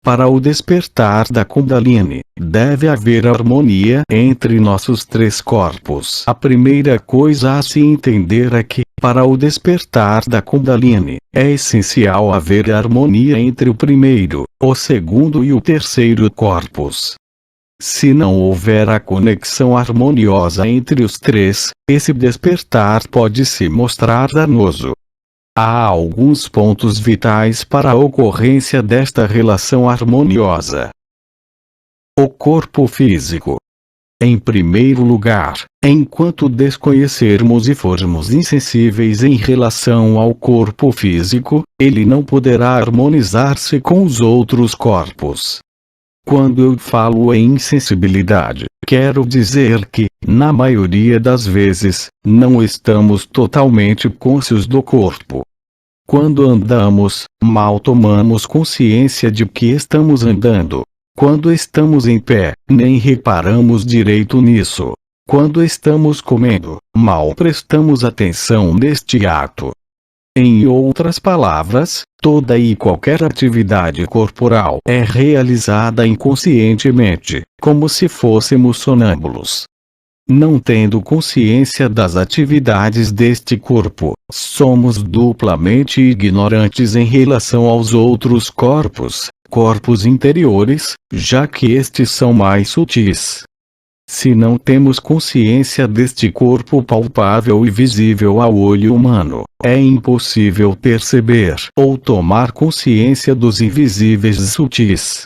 Para o despertar da Kundalini, deve haver harmonia entre nossos três corpos. A primeira coisa a se entender é que, para o despertar da Kundalini, é essencial haver harmonia entre o primeiro, o segundo e o terceiro corpos. Se não houver a conexão harmoniosa entre os três, esse despertar pode se mostrar danoso. Há alguns pontos vitais para a ocorrência desta relação harmoniosa. O corpo físico. Em primeiro lugar, enquanto desconhecermos e formos insensíveis em relação ao corpo físico, ele não poderá harmonizar-se com os outros corpos. Quando eu falo em insensibilidade, quero dizer que, na maioria das vezes, não estamos totalmente cônscios do corpo. Quando andamos, mal tomamos consciência de que estamos andando. Quando estamos em pé, nem reparamos direito nisso. Quando estamos comendo, mal prestamos atenção neste ato. Em outras palavras, toda e qualquer atividade corporal é realizada inconscientemente, como se fôssemos sonâmbulos. Não tendo consciência das atividades deste corpo, somos duplamente ignorantes em relação aos outros corpos, corpos interiores, já que estes são mais sutis. Se não temos consciência deste corpo palpável e visível ao olho humano, é impossível perceber ou tomar consciência dos invisíveis e sutis.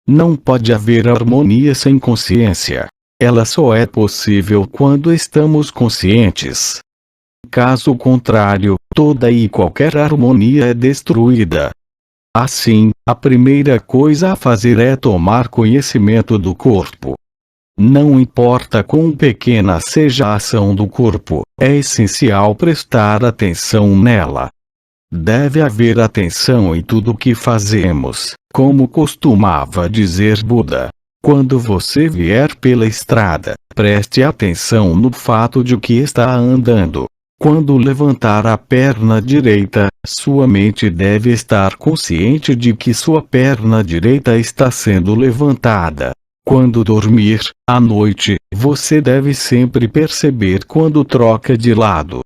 Não pode haver harmonia sem consciência. Ela só é possível quando estamos conscientes. Caso contrário, toda e qualquer harmonia é destruída. Assim, a primeira coisa a fazer é tomar conhecimento do corpo. Não importa quão pequena seja a ação do corpo, é essencial prestar atenção nela. Deve haver atenção em tudo o que fazemos, como costumava dizer Buda. Quando você vier pela estrada, preste atenção no fato de que está andando. Quando levantar a perna direita, sua mente deve estar consciente de que sua perna direita está sendo levantada. Quando dormir, à noite, você deve sempre perceber quando troca de lado.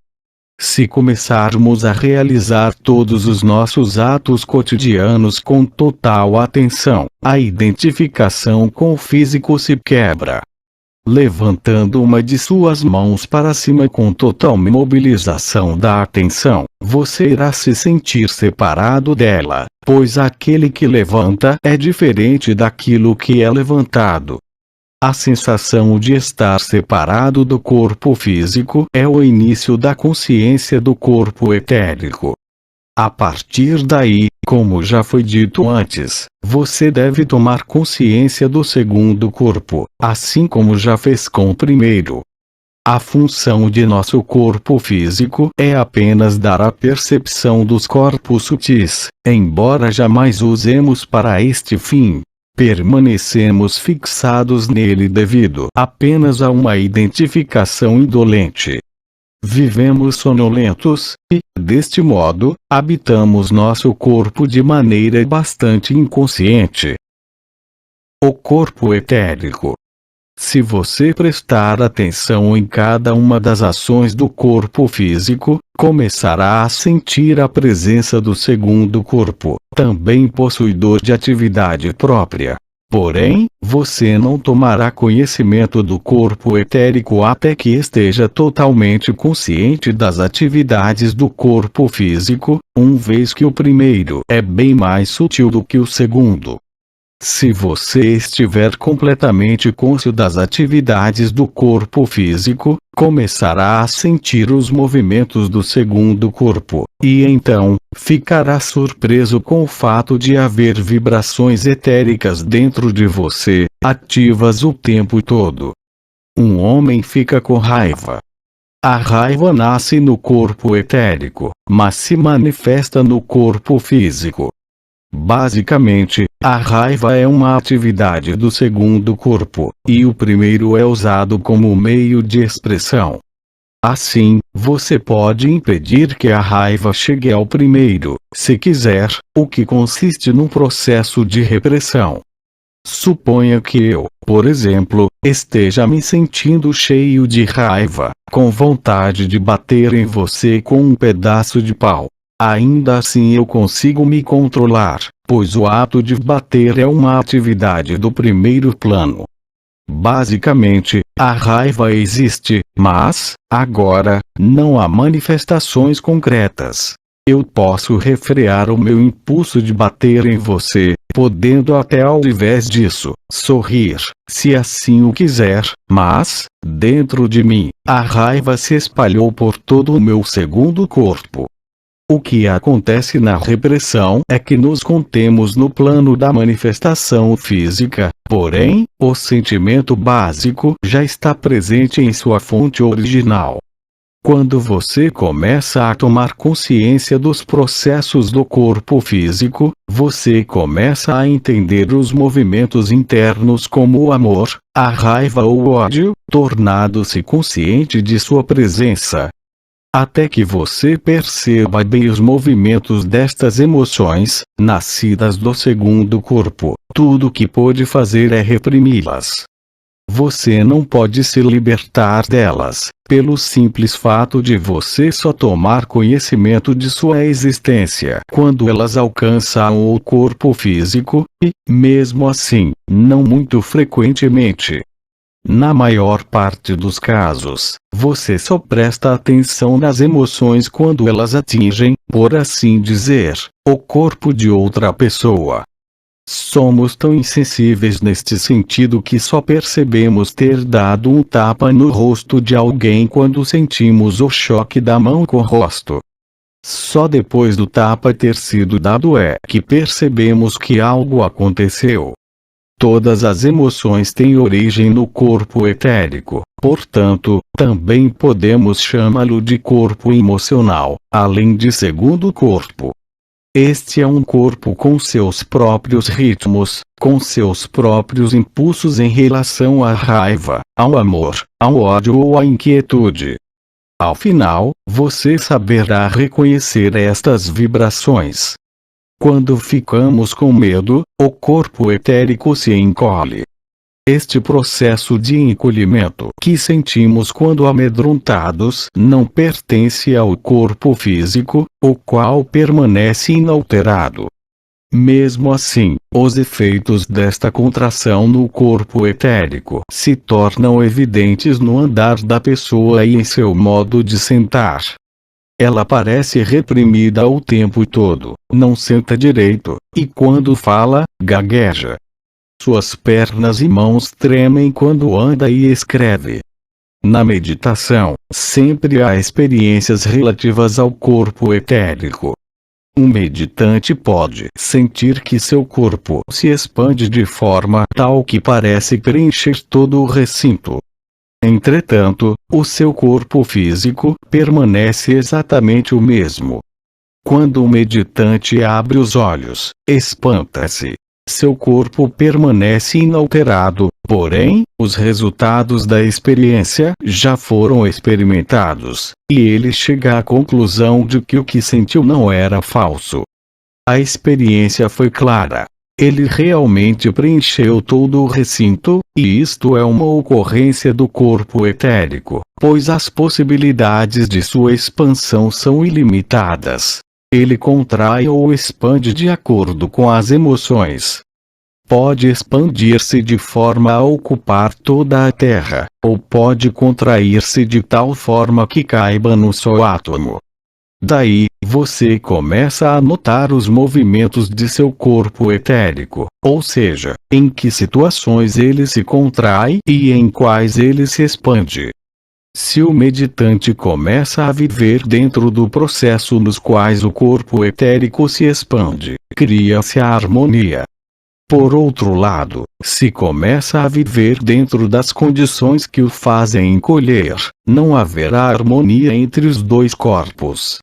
Se começarmos a realizar todos os nossos atos cotidianos com total atenção, a identificação com o físico se quebra. Levantando uma de suas mãos para cima com total mobilização da atenção, você irá se sentir separado dela, pois aquele que levanta é diferente daquilo que é levantado. A sensação de estar separado do corpo físico é o início da consciência do corpo etérico. A partir daí, como já foi dito antes, você deve tomar consciência do segundo corpo, assim como já fez com o primeiro. A função de nosso corpo físico é apenas dar a percepção dos corpos sutis, embora jamais usemos para este fim. Permanecemos fixados nele devido apenas a uma identificação indolente. Vivemos sonolentos, e, deste modo, habitamos nosso corpo de maneira bastante inconsciente. O corpo etérico. Se você prestar atenção em cada uma das ações do corpo físico, começará a sentir a presença do segundo corpo, também possuidor de atividade própria. Porém, você não tomará conhecimento do corpo etérico até que esteja totalmente consciente das atividades do corpo físico, uma vez que o primeiro é bem mais sutil do que o segundo. Se você estiver completamente cônscio das atividades do corpo físico, começará a sentir os movimentos do segundo corpo, e então, ficará surpreso com o fato de haver vibrações etéricas dentro de você, ativas o tempo todo. Um homem fica com raiva. A raiva nasce no corpo etérico, mas se manifesta no corpo físico. Basicamente, a raiva é uma atividade do segundo corpo, e o primeiro é usado como meio de expressão. Assim, você pode impedir que a raiva chegue ao primeiro, se quiser, o que consiste num processo de repressão. Suponha que eu, por exemplo, esteja me sentindo cheio de raiva, com vontade de bater em você com um pedaço de pau. Ainda assim eu consigo me controlar, pois o ato de bater é uma atividade do primeiro plano. Basicamente, a raiva existe, mas, agora, não há manifestações concretas. Eu posso refrear o meu impulso de bater em você, podendo até ao invés disso, sorrir, se assim o quiser, mas, dentro de mim, a raiva se espalhou por todo o meu segundo corpo. O que acontece na repressão é que nos contemos no plano da manifestação física, porém, o sentimento básico já está presente em sua fonte original. Quando você começa a tomar consciência dos processos do corpo físico, você começa a entender os movimentos internos como o amor, a raiva ou o ódio, tornando-se consciente de sua presença. Até que você perceba bem os movimentos destas emoções, nascidas do segundo corpo, tudo o que pode fazer é reprimi-las. Você não pode se libertar delas, pelo simples fato de você só tomar conhecimento de sua existência quando elas alcançam o corpo físico, e, mesmo assim, não muito frequentemente. Na maior parte dos casos, você só presta atenção nas emoções quando elas atingem, por assim dizer, o corpo de outra pessoa. Somos tão insensíveis neste sentido que só percebemos ter dado um tapa no rosto de alguém quando sentimos o choque da mão com o rosto. Só depois do tapa ter sido dado é que percebemos que algo aconteceu. Todas as emoções têm origem no corpo etérico, portanto, também podemos chamá-lo de corpo emocional, além de segundo corpo. Este é um corpo com seus próprios ritmos, com seus próprios impulsos em relação à raiva, ao amor, ao ódio ou à inquietude. Ao final, você saberá reconhecer estas vibrações. Quando ficamos com medo, o corpo etérico se encolhe. Este processo de encolhimento que sentimos quando amedrontados não pertence ao corpo físico, o qual permanece inalterado. Mesmo assim, os efeitos desta contração no corpo etérico se tornam evidentes no andar da pessoa e em seu modo de sentar. Ela parece reprimida o tempo todo, não senta direito, e quando fala, gagueja. Suas pernas e mãos tremem quando anda e escreve. Na meditação, sempre há experiências relativas ao corpo etérico. Um meditante pode sentir que seu corpo se expande de forma tal que parece preencher todo o recinto. Entretanto, o seu corpo físico permanece exatamente o mesmo. Quando o meditante abre os olhos, espanta-se. Seu corpo permanece inalterado, porém, os resultados da experiência já foram experimentados, e ele chega à conclusão de que o que sentiu não era falso. A experiência foi clara. Ele realmente preencheu todo o recinto, e isto é uma ocorrência do corpo etérico, pois as possibilidades de sua expansão são ilimitadas. Ele contrai ou expande de acordo com as emoções. Pode expandir-se de forma a ocupar toda a Terra, ou pode contrair-se de tal forma que caiba no seu átomo. Daí, você começa a notar os movimentos de seu corpo etérico, ou seja, em que situações ele se contrai e em quais ele se expande. Se o meditante começa a viver dentro do processo nos quais o corpo etérico se expande, cria-se a harmonia. Por outro lado, se começa a viver dentro das condições que o fazem encolher, não haverá harmonia entre os dois corpos.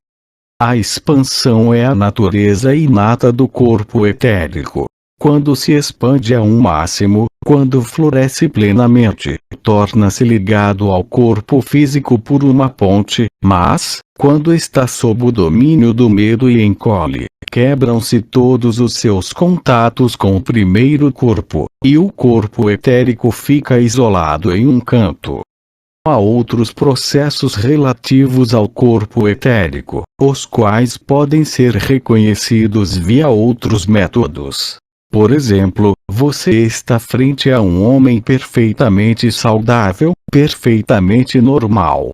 A expansão é a natureza inata do corpo etérico. Quando se expande a um máximo, quando floresce plenamente, torna-se ligado ao corpo físico por uma ponte, mas, quando está sob o domínio do medo e encolhe, quebram-se todos os seus contatos com o primeiro corpo, e o corpo etérico fica isolado em um canto. Há outros processos relativos ao corpo etérico, os quais podem ser reconhecidos via outros métodos. Por exemplo, você está frente a um homem perfeitamente saudável, perfeitamente normal.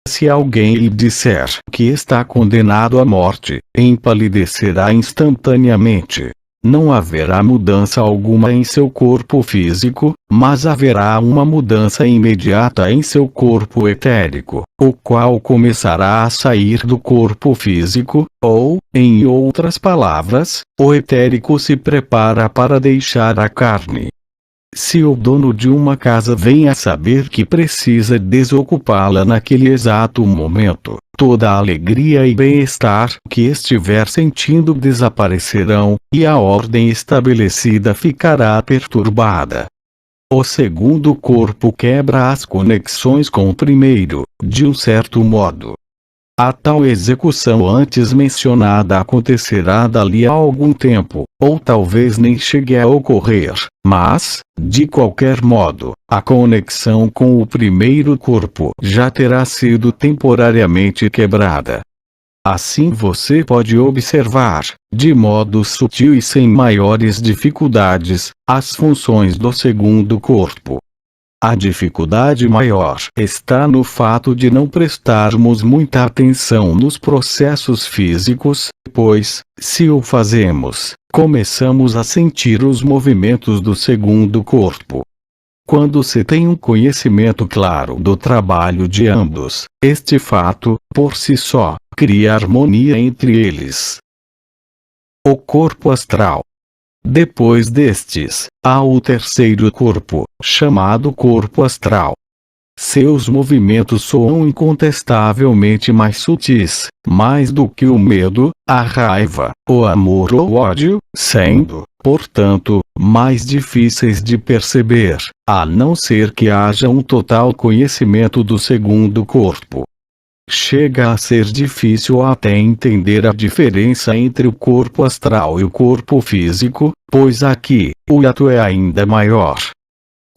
Se alguém lhe disser que está condenado à morte, empalidecerá instantaneamente. Não haverá mudança alguma em seu corpo físico, mas haverá uma mudança imediata em seu corpo etérico, o qual começará a sair do corpo físico, ou, em outras palavras, o etérico se prepara para deixar a carne. Se o dono de uma casa vem a saber que precisa desocupá-la naquele exato momento, toda a alegria e bem-estar que estiver sentindo desaparecerão, e a ordem estabelecida ficará perturbada. O segundo corpo quebra as conexões com o primeiro, de um certo modo. A tal execução antes mencionada acontecerá dali a algum tempo, ou talvez nem chegue a ocorrer, mas, de qualquer modo, a conexão com o primeiro corpo já terá sido temporariamente quebrada. Assim você pode observar, de modo sutil e sem maiores dificuldades, as funções do segundo corpo. A dificuldade maior está no fato de não prestarmos muita atenção nos processos físicos, pois, se o fazemos, começamos a sentir os movimentos do segundo corpo. Quando se tem um conhecimento claro do trabalho de ambos, este fato, por si só, cria harmonia entre eles. O corpo astral. Depois destes, há o terceiro corpo, chamado corpo astral. Seus movimentos soam incontestavelmente mais sutis, mais do que o medo, a raiva, o amor ou o ódio, sendo, portanto, mais difíceis de perceber, a não ser que haja um total conhecimento do segundo corpo. Chega a ser difícil até entender a diferença entre o corpo astral e o corpo físico, pois aqui, o hiato é ainda maior.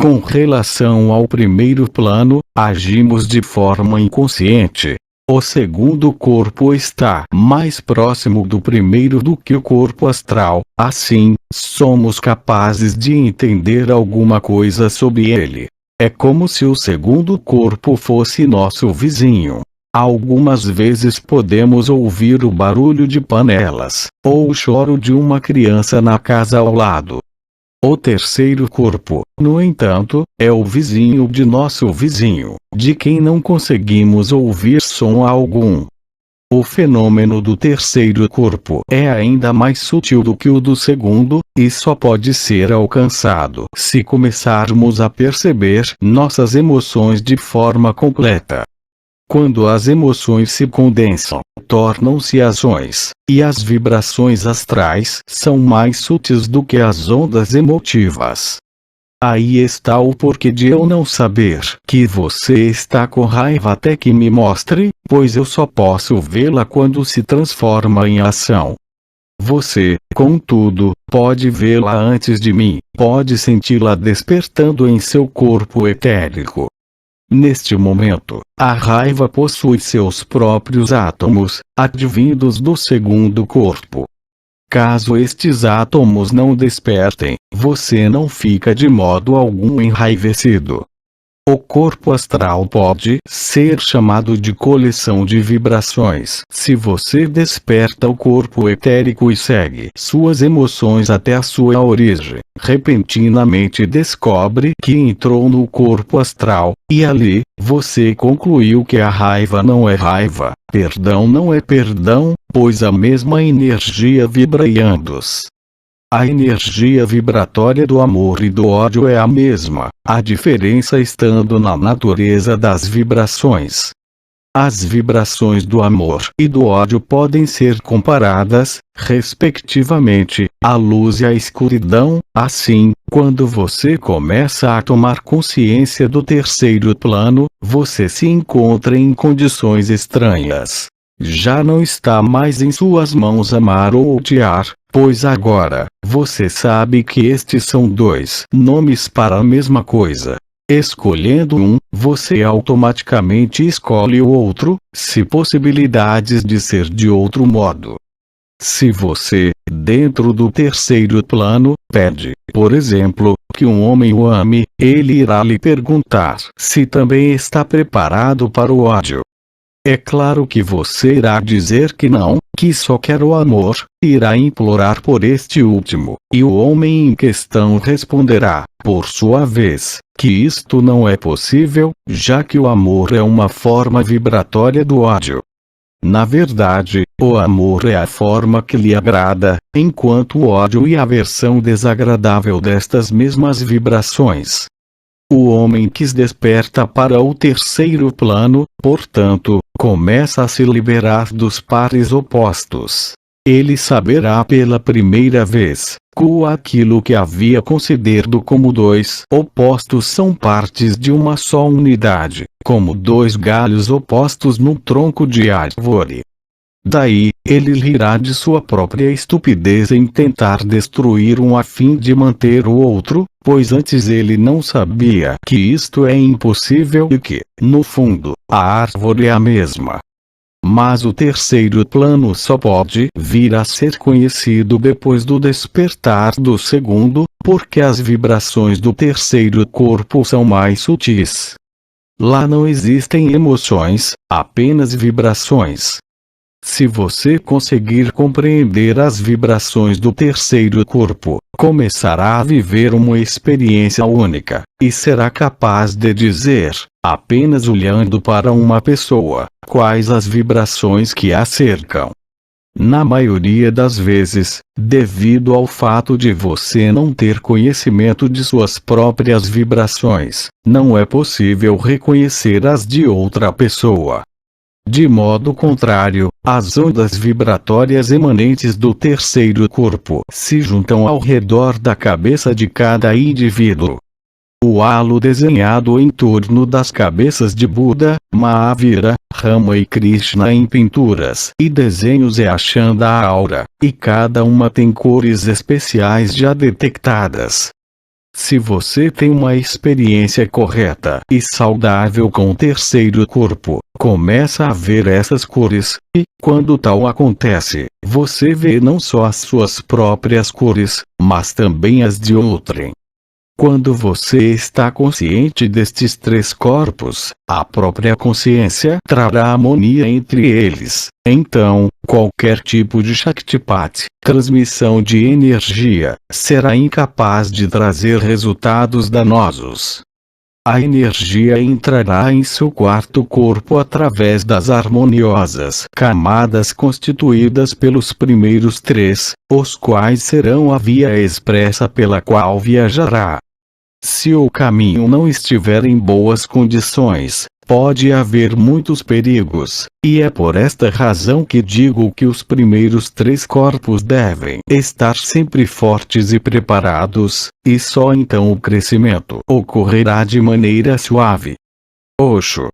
Com relação ao primeiro plano, agimos de forma inconsciente. O segundo corpo está mais próximo do primeiro do que o corpo astral, assim, somos capazes de entender alguma coisa sobre ele. É como se o segundo corpo fosse nosso vizinho. Algumas vezes podemos ouvir o barulho de panelas, ou o choro de uma criança na casa ao lado. O terceiro corpo, no entanto, é o vizinho de nosso vizinho, de quem não conseguimos ouvir som algum. O fenômeno do terceiro corpo é ainda mais sutil do que o do segundo, e só pode ser alcançado se começarmos a perceber nossas emoções de forma completa. Quando as emoções se condensam, tornam-se ações, e as vibrações astrais são mais sutis do que as ondas emotivas. Aí está o porquê de eu não saber que você está com raiva até que me mostre, pois eu só posso vê-la quando se transforma em ação. Você, contudo, pode vê-la antes de mim, pode senti-la despertando em seu corpo etérico. Neste momento, a raiva possui seus próprios átomos, advindos do segundo corpo. Caso estes átomos não despertem, você não fica de modo algum enraivecido. O corpo astral pode ser chamado de coleção de vibrações se você desperta o corpo etérico e segue suas emoções até a sua origem. Repentinamente descobre que entrou no corpo astral, e ali, você concluiu que a raiva não é raiva, perdão não é perdão, pois a mesma energia vibra em ambos. A energia vibratória do amor e do ódio é a mesma, a diferença estando na natureza das vibrações. As vibrações do amor e do ódio podem ser comparadas, respectivamente, à luz e à escuridão. Assim, quando você começa a tomar consciência do terceiro plano, você se encontra em condições estranhas. Já não está mais em suas mãos amar ou odiar, pois agora, você sabe que estes são dois nomes para a mesma coisa. Escolhendo um, você automaticamente escolhe o outro, se possibilidades de ser de outro modo. Se você, dentro do terceiro plano, pede, por exemplo, que um homem o ame, ele irá lhe perguntar se também está preparado para o ódio. É claro que você irá dizer que não, que só quer o amor, irá implorar por este último, e o homem em questão responderá, por sua vez, que isto não é possível, já que o amor é uma forma vibratória do ódio. Na verdade, o amor é a forma que lhe agrada, enquanto o ódio e a aversão desagradável destas mesmas vibrações. O homem que se desperta para o terceiro plano, portanto, começa a se liberar dos pares opostos. Ele saberá pela primeira vez que aquilo que havia considerado como dois opostos são partes de uma só unidade, como dois galhos opostos num tronco de árvore. Daí, ele rirá de sua própria estupidez em tentar destruir um a fim de manter o outro, pois antes ele não sabia que isto é impossível e que, no fundo, a árvore é a mesma. Mas o terceiro plano só pode vir a ser conhecido depois do despertar do segundo, porque as vibrações do terceiro corpo são mais sutis. Lá não existem emoções, apenas vibrações. Se você conseguir compreender as vibrações do terceiro corpo, começará a viver uma experiência única, e será capaz de dizer, apenas olhando para uma pessoa, quais as vibrações que a cercam. Na maioria das vezes, devido ao fato de você não ter conhecimento de suas próprias vibrações, não é possível reconhecer as de outra pessoa. De modo contrário, as ondas vibratórias emanentes do terceiro corpo se juntam ao redor da cabeça de cada indivíduo. O halo desenhado em torno das cabeças de Buda, Mahavira, Rama e Krishna em pinturas e desenhos é a Chanda Aura, e cada uma tem cores especiais já detectadas. Se você tem uma experiência correta e saudável com o terceiro corpo, começa a ver essas cores, e, quando tal acontece, você vê não só as suas próprias cores, mas também as de outrem. Quando você está consciente destes três corpos, a própria consciência trará harmonia entre eles. Então, qualquer tipo de Shaktipat, transmissão de energia, será incapaz de trazer resultados danosos. A energia entrará em seu quarto corpo através das harmoniosas camadas constituídas pelos primeiros três, os quais serão a via expressa pela qual viajará. Se o caminho não estiver em boas condições, pode haver muitos perigos, e é por esta razão que digo que os primeiros três corpos devem estar sempre fortes e preparados, e só então o crescimento ocorrerá de maneira suave. Osho